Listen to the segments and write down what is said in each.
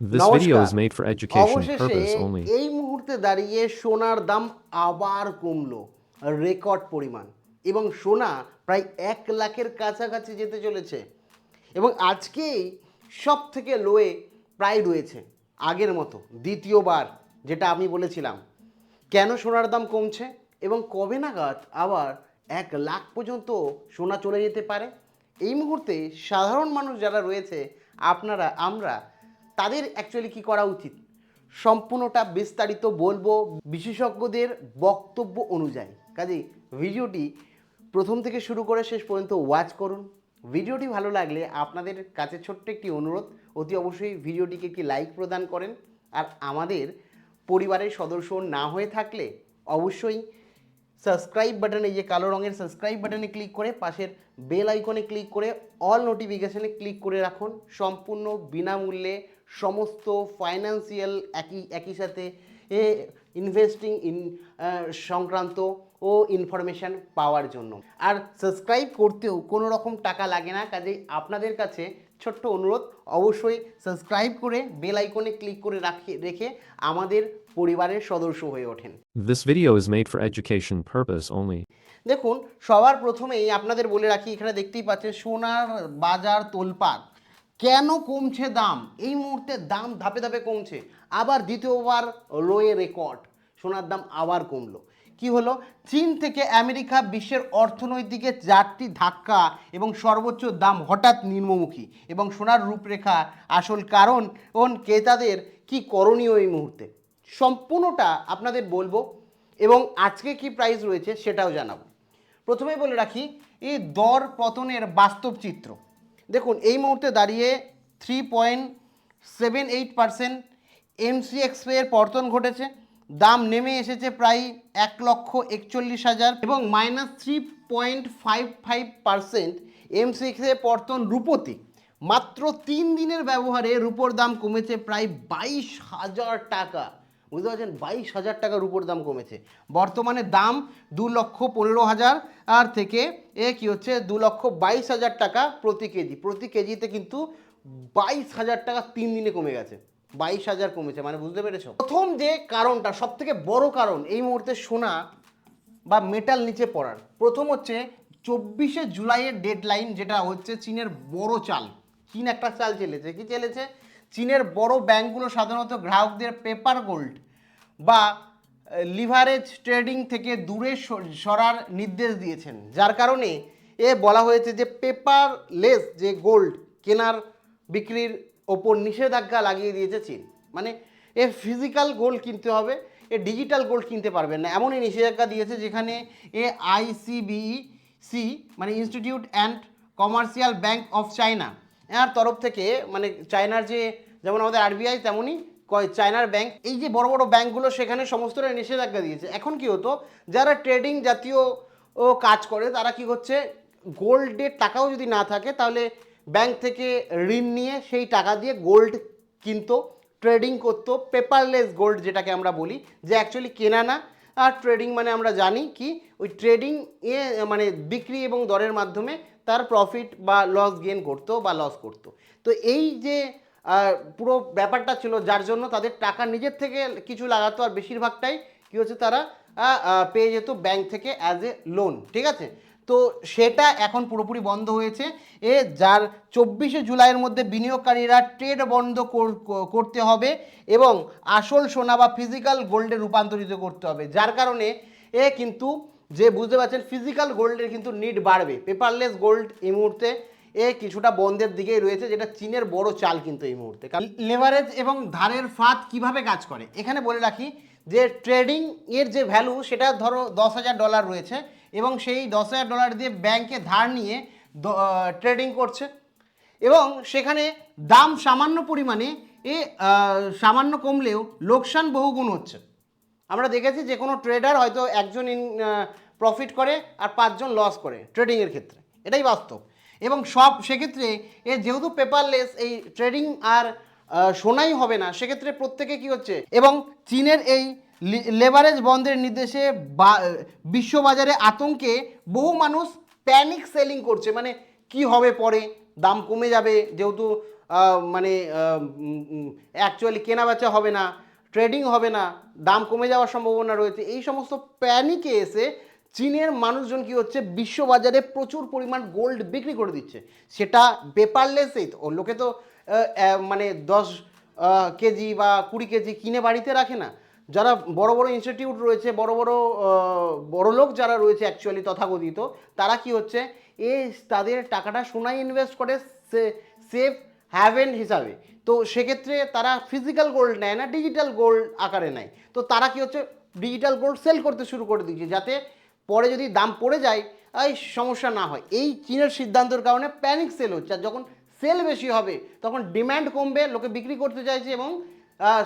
This video নমস্কার। is made for education অবশেষে purpose only. এই মুহূর্তে দাঁড়িয়ে সোনার দাম আবার কমলো রেকর্ড পরিমাণ, এবং সোনা প্রায় 1 লাখের কাছাকাছি যেতে চলেছে। এবং আজকেই সব থেকে লোয়ে প্রায় রয়েছে আগের মতো দ্বিতীয়বার, যেটা আমি বলেছিলাম। কেন সোনার দাম কমছে এবং কবে নাগাদ আবার 1 লাখ পর্যন্ত সোনা চলে যেতে পারে, এই মুহূর্তে সাধারণ মানুষ যারা রয়েছে, আপনারা আমরা তাদের অ্যাকচুয়ালি কী করা উচিত, সম্পূর্ণটা বিস্তারিত বলবো বিশেষজ্ঞদের বক্তব্য অনুযায়ী। কাজেই ভিডিওটি প্রথম থেকে শুরু করে শেষ পর্যন্ত ওয়াচ করুন। ভিডিওটি ভালো লাগলে আপনাদের কাছে ছোট্ট একটি অনুরোধ, অতি অবশ্যই ভিডিওটিকে একটি লাইক প্রদান করেন। আর আমাদের পরিবারের সদস্য না হয়ে থাকলে অবশ্যই সাবস্ক্রাইব বাটনে, এই যে কালো রঙের সাবস্ক্রাইব বাটনে ক্লিক করে পাশের বেল আইকনে ক্লিক করে অল নোটিফিকেশানে ক্লিক করে রাখুন। সম্পূর্ণ বিনামূল্যে সমস্ত ফাইন্যান্সিয়াল একই সাথে ইনভেস্টিং সংক্রান্ত ও ইনফরমেশান পাওয়ার জন্য। আর সাবস্ক্রাইব করতেও কোনো রকম টাকা লাগে না। কাজেই আপনাদের কাছে ছোট্ট অনুরোধ, অবশ্যই সাবস্ক্রাইব করে বেল আইকনে ক্লিক করে রেখে আমাদের পরিবারের সদস্য হয়ে ওঠেন। This video is made for education purpose only. দেখুন, সবার প্রথমেই আপনাদের বলে রাখি, এখানে দেখতেই পাচ্ছেন সোনার বাজার তোলপাড়। কেন কমছে দাম? এই মুহূর্তে দাম ধাপে ধাপে কমছে। আবার দ্বিতীয়বার লোয়ে রেকর্ড, সোনার দাম আবার কমলো। কি হলো? চীন থেকে আমেরিকা বিশ্বের অর্থনৈতিকে 4টি ধাক্কা এবং সর্বোচ্চ দাম হঠাৎ নিম্নমুখী, এবং সোনার রূপরেখা আসল কারণ ক্রেতাদের কি করণীয় এই মুহূর্তে, সম্পূর্ণটা আপনাদের বলবো এবং আজকে কি প্রাইস রয়েছে সেটাও জানাবো। প্রথমেই বলে রাখি এই দর পতনের বাস্তব চিত্র। দেখুন, এই মুহূর্তে দাঁড়িয়ে 3.78% এমসিএক্সের পতন ঘটেছে। দাম নেমে এসেছে প্রায় 1,41,000 এবং -3.55% এমসিএক্সের পতন রূপোতে। মাত্র 3 দিনের ব্যবহারে রূপোর দাম কমেছে প্রায় 22,000 টাকা। বুঝতে পারছেন, 22,000 টাকা রূপোর দাম কমেছে। বর্তমানে দাম 2,15,000 আর থেকে কি হচ্ছে 2,22,000 টাকা প্রতি কেজি। প্রতি কেজিতে কিন্তু 22,000 টাকা 3 দিনে কমে গেছে। 22,000 কমেছে, মানে বুঝতে পেরেছো? প্রথম যে কারণটা, সব থেকে বড় কারণ এই মুহূর্তে সোনা বা মেটাল নিচে পড়ার, প্রথম হচ্ছে 24শে জুলাইয়ের ডেডলাইন, যেটা হচ্ছে চীনের বড় চাল। চীন একটা চাল চেলেছে। কি চেলেছে? চীনের বড় ব্যাংকগুলো সাধারণত গ্রাহকদের পেপার গোল্ড বা লিভারেজ ট্রেডিং থেকে দূরে সরার নির্দেশ দিয়েছেন, যার কারণে বলা হয়েছে যে পেপারলেস যে গোল্ড কেনার বিক্রির ওপর নিষেধাজ্ঞা লাগিয়ে দিয়েছে চীন। মানে ফিজিক্যাল গোল্ড কিনতে হবে, ডিজিটাল গোল্ড কিনতে পারবেন না, এমনই নিষেধাজ্ঞা দিয়েছে। যেখানে আইসিবিসি মানে institute and commercial bank of China এর তরফ থেকে, মানে চায়নার যে যেমন আমাদের আরবিআই তেমনই চায়নার ব্যাংক, এই যে বড় বড় ব্যাংকগুলো সেখানে সমস্তটা নিষেধাজ্ঞা দিয়েছে। এখন কি হতো, যারা ট্রেডিং জাতীয় কাজ করে তারা কি হচ্ছে, গোল্ডের টাকাও যদি না থাকে তাহলে ব্যাংক থেকে ঋণ নিয়ে সেই টাকা দিয়ে গোল্ড কিনতো, ট্রেডিং করতো। পেপারলেস গোল্ড যেটাকে আমরা বলি, যে অ্যাকচুয়ালি কেনা না। আর ট্রেডিং মানে আমরা জানি কি, ওই ট্রেডিং মানে বিক্রি এবং দরের মাধ্যমে তার প্রফিট বা লস গেন করতো বা লস করতো। তো এই যে পুরো ব্যাপারটা ছিল, যার জন্য তাদের টাকা নিজের থেকে কিছু লাগাতো, আর বেশিরভাগটাই কী হচ্ছে, তারা পেয়ে যেত ব্যাংক থেকে অ্যাজ এ লোন। ঠিক আছে? তো সেটা এখন পুরোপুরি বন্ধ হয়েছে। যার 24শে জুলাইয়ের মধ্যে বিনিয়োগকারীরা ট্রেড বন্ধ করতে হবে এবং আসল সোনা বা ফিজিক্যাল গোল্ডে রূপান্তরিত করতে হবে, যার কারণে কিন্তু যে বুঝতে পারছেন ফিজিক্যাল গোল্ডের কিন্তু নিড বাড়বে। পেপারলেস গোল্ড এই মুহূর্তে কিছুটা বন্ধের দিকেই রয়েছে, যেটা চীনের বড় চাল কিন্তু এই মুহূর্তে। লেভারেজ এবং ধারের ফাঁদ কিভাবে কাজ করে, এখানে বলে রাখি যে ট্রেডিং এর যে ভ্যালু, সেটা ধরো $10,000 রয়েছে এবং সেই $10,000 দিয়ে ব্যাংকে ধার নিয়ে ট্রেডিং করছে, এবং সেখানে দাম সামান্য পরিমাণে সামান্য কমলেও লোকসান বহুগুণ হচ্ছে। আমরা দেখেছি যে কোনো ট্রেডার হয়তো একজন প্রফিট করে আর 5 জন লস করে ট্রেডিংয়ের ক্ষেত্রে, এটাই বাস্তব। এবং সেক্ষেত্রে যেহেতু পেপারলেস এই ট্রেডিং আর সোনাই হবে না, সেক্ষেত্রে প্রত্যেকে কি হচ্ছে, এবং চীনের এই লেভারেজ বন্ধের নির্দেশে বিশ্ববাজারে আতঙ্কে বহু মানুষ প্যানিক সেলিং করছে। মানে কি হবে পরে, দাম কমে যাবে, যেহেতু মানে অ্যাকচুয়ালি কেনা বেচা হবে না, ট্রেডিং হবে না, দাম কমে যাওয়ার সম্ভাবনা রয়েছে, এই সমস্ত প্যানিকে এসে চীনের মানুষজন কি হচ্ছে বিশ্ববাজারে প্রচুর পরিমাণ গোল্ড বিক্রি করে দিচ্ছে। সেটা পেপারলেসেই তো লোকে তো মানে 10 কেজি বা 20 কেজি কিনে বাড়িতে রাখে না। যারা বড় বড় ইনস্টিটিউট রয়েছে, বড় বড় বড় লোক যারা রয়েছে অ্যাকচুয়ালি তথাকথিত, তারা কি হচ্ছে তাদের টাকাটা সোনায় ইনভেস্ট করে সেফ হ্যাভেন হিসাবে। তো সেক্ষেত্রে তারা ফিজিক্যাল গোল্ড নেয় না, ডিজিটাল গোল্ড আকারে নেয়। তো তারা কি হচ্ছে ডিজিটাল গোল্ড সেল করতে শুরু করে দিচ্ছে, যাতে পরে যদি দাম পড়ে যায় এই সমস্যা না হয়। এই চীনের সিদ্ধান্তের কারণে প্যানিক সেল হচ্ছে। আর যখন সেল বেশি হবে তখন ডিম্যান্ড কমবে, লোকে বিক্রি করতে চাইছে এবং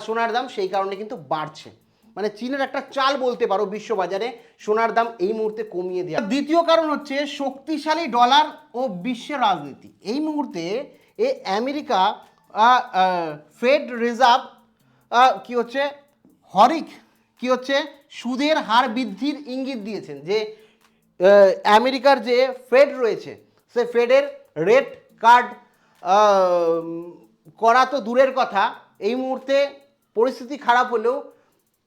সোনার দাম সেই কারণে কিন্তু বাড়ছে। মানে চীনের একটা চাল বলতে পারো বিশ্ববাজারে সোনার দাম এই মুহূর্তে কমিয়ে দেওয়া। দ্বিতীয় কারণ হচ্ছে শক্তিশালী ডলার ও বিশ্বের রাজনীতি। এই মুহূর্তে আমেরিকা ফেড রিজার্ভ কি হচ্ছে হরিক কি হচ্ছে সুদের হার বৃদ্ধির ইঙ্গিত দিয়েছেন, যে আমেরিকার যে ফেড রয়েছে সে ফেডের রেট কার্ড করা তো দূরের কথা, এই মুহূর্তে পরিস্থিতি খারাপ হলেও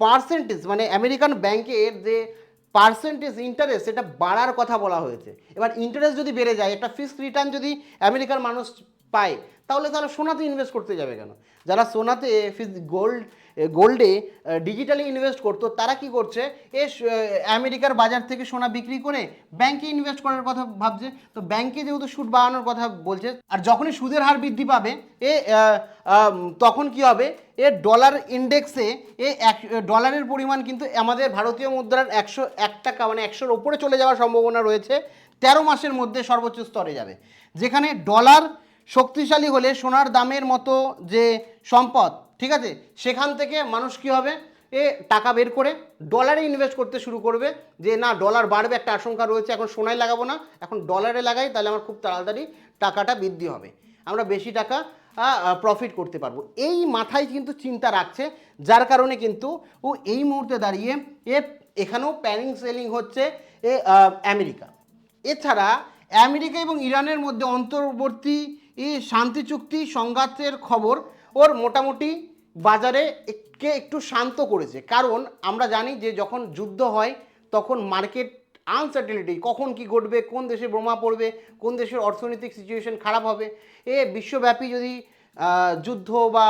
পার্সেন্টেজ মানে আমেরিকান ব্যাংকের যে পার্সেন্টেজ ইন্টারেস্ট সেটা বাড়ার কথা বলা হয়েছে। এবার ইন্টারেস্ট যদি বেড়ে যায়, একটা ফিক্সড রিটার্ন যদি আমেরিকার মানুষ পায়, তাহলে সোনাতে ইনভেস্ট করতে যাবে কেন? যারা সোনাতে গোল্ডে ডিজিটালি ইনভেস্ট করতো তারা কি করছে, আমেরিকার বাজার থেকে সোনা বিক্রি করে ব্যাংকে ইনভেস্ট করার কথা ভাবছে। তো ব্যাংকে যেহেতু সুদ বাড়ানোর কথা বলছে, আর যখনই সুদের হার বৃদ্ধি পাবে তখন কি হবে, ডলার ইন্ডেক্সে ডলারের পরিমাণ কিন্তু আমাদের ভারতীয় মুদ্রার 101 টাকা মানে 100-র ওপরে চলে যাওয়ার সম্ভাবনা রয়েছে। 13 মাসের মধ্যে সর্বোচ্চ স্তরে যাবে, যেখানে ডলার শক্তিশালী হলে সোনার দামের মতো যে সম্পদ, ঠিক আছে, সেখান থেকে মানুষ কি হবে টাকা বের করে ডলারে ইনভেস্ট করতে শুরু করবে। যে না, ডলার বাড়বে একটা আশঙ্কা রয়েছে, এখন সোনায় লাগাবো না, এখন ডলারে লাগাই, তাহলে আমার খুব তাড়াতাড়ি টাকাটা বৃদ্ধি হবে, আমরা বেশি টাকা প্রফিট করতে পারবো। এই মাথায় কিন্তু চিন্তা রাখছে, যার কারণে কিন্তু এই মুহূর্তে দাঁড়িয়ে এখানেও প্যানিং সেলিং হচ্ছে আমেরিকা। এছাড়া আমেরিকা এবং ইরানের মধ্যে অন্তর্বর্তী শান্তি চুক্তি সংঘাতের খবর ওর মোটামুটি বাজারে একটু শান্ত করেছে। কারণ আমরা জানি যে যখন যুদ্ধ হয় তখন মার্কেট আনসার্টেনিটি, কখন কি ঘটবে, কোন দেশে বোমা পড়বে, কোন দেশের অর্থনৈতিক সিচুয়েশন খারাপ হবে, বিশ্বব্যাপী যদি যুদ্ধ বা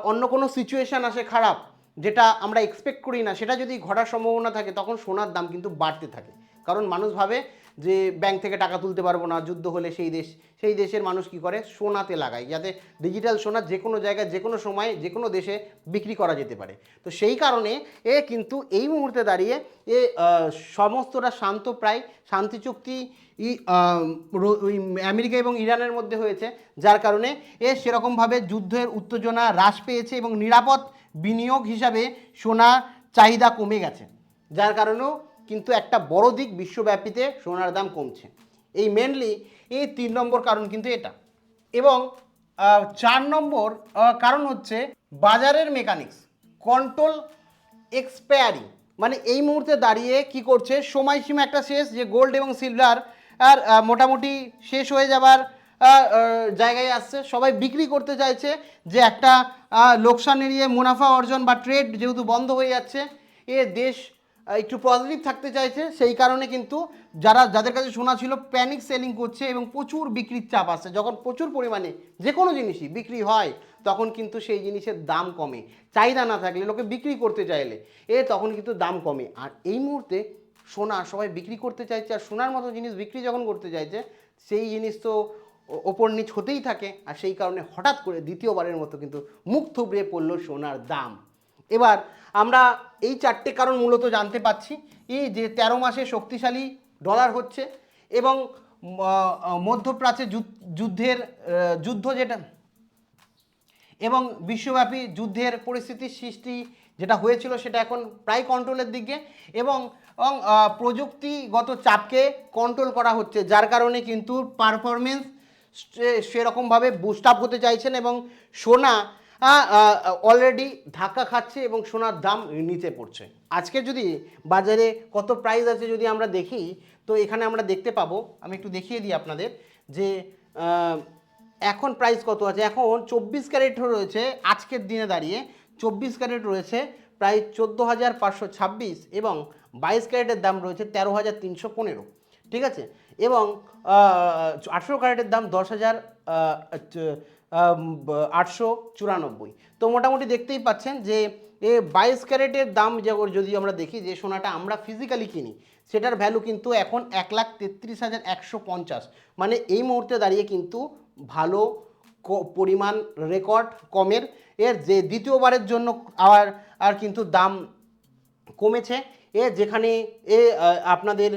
অন্য কোনো সিচুয়েশান আসে খারাপ, যেটা আমরা এক্সপেক্ট করি না, সেটা যদি ঘটার সম্ভাবনা থাকে, তখন সোনার দাম কিন্তু বাড়তে থাকে। কারণ মানুষ ভাবে যে ব্যাংক থেকে টাকা তুলতে পারবো না, যুদ্ধ হলে সেই দেশের মানুষ কি করে, সোনাতে লাগায়, যাতে ডিজিটাল সোনা যে কোনো জায়গায় যে কোনো সময় যে কোনো দেশে বিক্রি করা যেতে পারে। তো সেই কারণে কিন্তু এই মুহূর্তে দাঁড়িয়ে সমস্তটা শান্ত, প্রায় শান্তি চুক্তি আমেরিকা এবং ইরানের মধ্যে হয়েছে, যার কারণে সেরকমভাবে যুদ্ধের উত্তেজনা হ্রাস পেয়েছে এবং নিরাপদ বিনিয়োগ হিসাবে সোনা চাহিদা কমে গেছে, যার কারণেও কিন্তু একটা বড় দিক বিশ্বব্যাপীতে সোনার দাম কমছে। এই মেনলি 3 নম্বর কারণ কিন্তু এটা। এবং 4 নম্বর কারণ হচ্ছে বাজারের মেকানিক্স, কন্ট্রোল এক্সপায়ারি। মানে এই মুহূর্তে দাঁড়িয়ে কি করছে, সময়সীমা একটা শেষ, যে গোল্ড এবং সিলভার আর মোটামুটি শেষ হয়ে যাবার জায়গায় আসছে, সবাই বিক্রি করতে চাইছে, যে একটা লোকসান এড়িয়ে মুনাফা অর্জন বা ট্রেড যেহেতু বন্ধ হয়ে যাচ্ছে, দেশ একটু পজিটিভ থাকতে চাইছে। সেই কারণে কিন্তু যাদের কাছে সোনা ছিল প্যানিক সেলিং করছে এবং প্রচুর বিক্রির চাপ আসছে। যখন প্রচুর পরিমাণে যে কোনো জিনিসই বিক্রি হয় তখন কিন্তু সেই জিনিসের দাম কমে, চাহিদা না থাকলে, লোকে বিক্রি করতে চাইলে তখন কিন্তু দাম কমে। আর এই মুহূর্তে সোনা সবাই বিক্রি করতে চাইছে, আর সোনার মতো জিনিস বিক্রি যখন করতে চাইছে, সেই জিনিস তো ওপর নিচ হতেই থাকে। আর সেই কারণে হঠাৎ করে দ্বিতীয়বারের মতো কিন্তু মুখ থুবড়ে পড়লো সোনার দাম। এবার আমরা এই 4টে কারণ মূলত জানতে পাচ্ছি, যে 13 মাসে শক্তিশালী ডলার হচ্ছে এবং মধ্যপ্রাচ্যে যুদ্ধ যেটা এবং বিশ্বব্যাপী যুদ্ধের পরিস্থিতির সৃষ্টি যেটা হয়েছিল সেটা এখন প্রায় কন্ট্রোলের দিকে, এবং প্রযুক্তিগত চাপকে কন্ট্রোল করা হচ্ছে, যার কারণে কিন্তু পারফরমেন্স সেরকমভাবে বুস্ট আপ হতে চাইছেন এবং সোনা অলরেডি ধাক্কা খাচ্ছে এবং সোনার দাম নিচে পড়ছে। আজকে যদি বাজারে কত প্রাইস আছে যদি আমরা দেখি, তো এখানে আমরা দেখতে পাবো, আমি একটু দেখিয়ে দিই আপনাদের, যে এখন প্রাইস কত আছে, এখন 24 ক্যারেট রয়েছে আজকের দিনে দাঁড়িয়ে, 24 ক্যারেট রয়েছে প্রায় 14,526 এবং 22 ক্যারেটের দাম রয়েছে 13,315, ঠিক আছে। এবং 18 ক্যারেটের দাম 10,894। তো মোটামুটি দেখতেই পাচ্ছেন যে 22 ক্যারেটের দাম যদি আমরা দেখি যে সোনাটা আমরা ফিজিক্যালি কিনি, সেটার ভ্যালু কিন্তু এখন 1,33,150, মানে এই মুহূর্তে দাঁড়িয়ে কিন্তু ভালো পরিমাণ রেকর্ড কমের। এর যে দ্বিতীয়বারের জন্য আর কিন্তু দাম কমেছে। যেখানে আপনাদের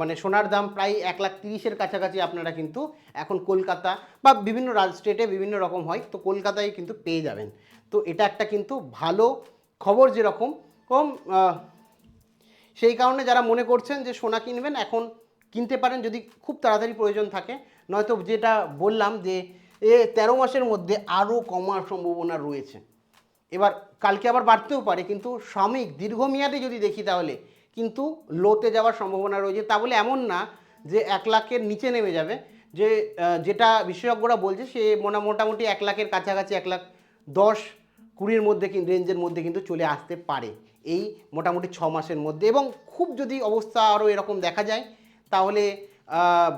মানে সোনার দাম প্রায় 1,30,000-এর কাছাকাছি আপনারা কিন্তু এখন কলকাতা বা বিভিন্ন স্টেটে বিভিন্ন রকম হয়, তো কলকাতায় কিন্তু পেয়ে যাবেন। তো এটা একটা কিন্তু ভালো খবর যেরকম সেই কারণে যারা মনে করছেন যে সোনা কিনবেন এখন কিনতে পারেন যদি খুব তাড়াতাড়ি প্রয়োজন থাকে, নয়তো যেটা বললাম যে 13 মাসের মধ্যে আরও কমার সম্ভাবনা রয়েছে। এবার কালকে আবার বাড়তেও পারে, কিন্তু সাময়িক দীর্ঘমেয়াদে যদি দেখি তাহলে কিন্তু লোতে যাওয়ার সম্ভাবনা রয়েছে। তা বলে এমন না যে 1 লাখের নিচে নেমে যাবে, যে যেটা বিশেষজ্ঞরা বলছে সে মোটামুটি 1 লাখের কাছাকাছি 1,10,20,-এর মধ্যে রেঞ্জের মধ্যে কিন্তু চলে আসতে পারে এই মোটামুটি 6 মাসের মধ্যে। এবং খুব যদি অবস্থা আরও এরকম দেখা যায় তাহলে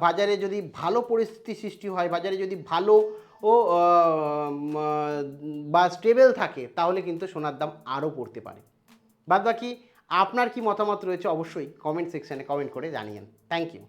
বাজারে যদি ভালো পরিস্থিতি সৃষ্টি হয়, বাজারে যদি ভালো বা স্টেবল থাকে, তাহলে কিন্তু সোনার দাম আরও পড়তে পারে। বাদবাকি আপনার কি মতামত রয়েছে অবশ্যই কমেন্ট সেকশানে কমেন্ট করে জানিয়েন। Thank you.